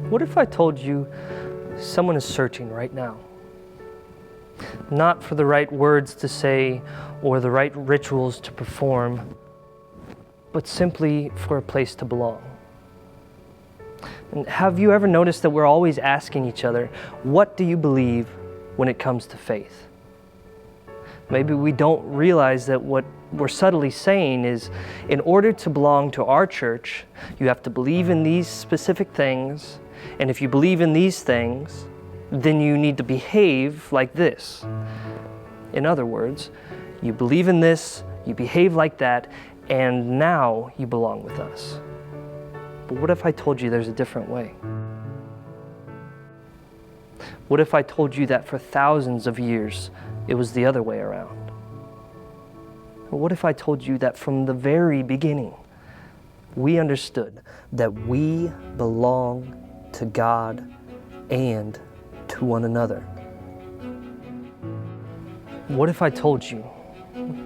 What if I told you someone is searching right now? Not for the right words to say or the right rituals to perform, but simply for a place to belong. And have you ever noticed that we're always asking each other, what do you believe when it comes to faith? Maybe we don't realize that what we're subtly saying is, in order to belong to our church, you have to believe in these specific things, and if you believe in these things, then you need to behave like this. In other words, you believe in this, you behave like that, and now you belong with us. But what if I told you there's a different way? What if I told you that for thousands of years, it was the other way around? What if I told you that from the very beginning, we understood that we belong to God and to one another? What if I told you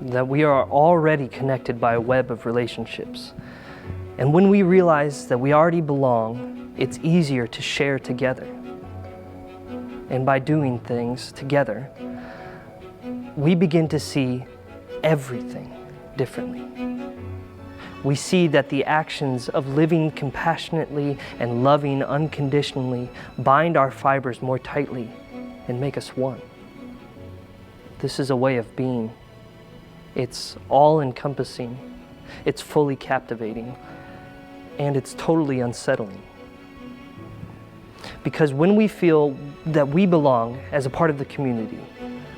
that we are already connected by a web of relationships? And when we realize that we already belong, it's easier to share together. And by doing things together, we begin to see everything differently. We see that the actions of living compassionately and loving unconditionally bind our fibers more tightly and make us one. This is a way of being. It's all-encompassing, it's fully captivating, and it's totally unsettling. Because when we feel that we belong as a part of the community,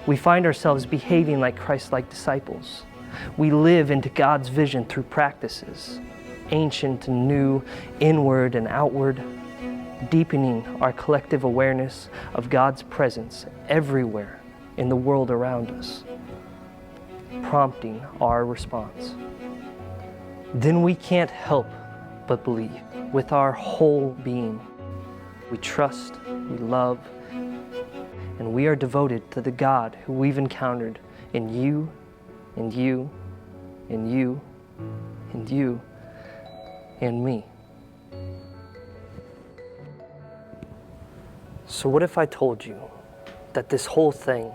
we find ourselves behaving like Christ-like disciples. We live into God's vision through practices, ancient and new, inward and outward, deepening our collective awareness of God's presence everywhere in the world around us, prompting our response. Then we can't help but believe with our whole being. We trust, we love, and we are devoted to the God who we've encountered in you, and you, and you, and you, and me. So what if I told you that this whole thing,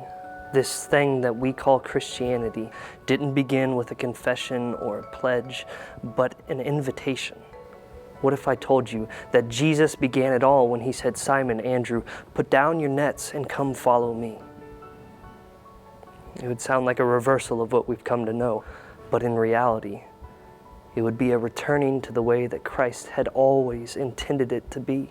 this thing that we call Christianity, didn't begin with a confession or a pledge, but an invitation? What if I told you that Jesus began it all when he said, "Simon, Andrew, put down your nets and come follow me"? It would sound like a reversal of what we've come to know, but in reality, it would be a returning to the way that Christ had always intended it to be.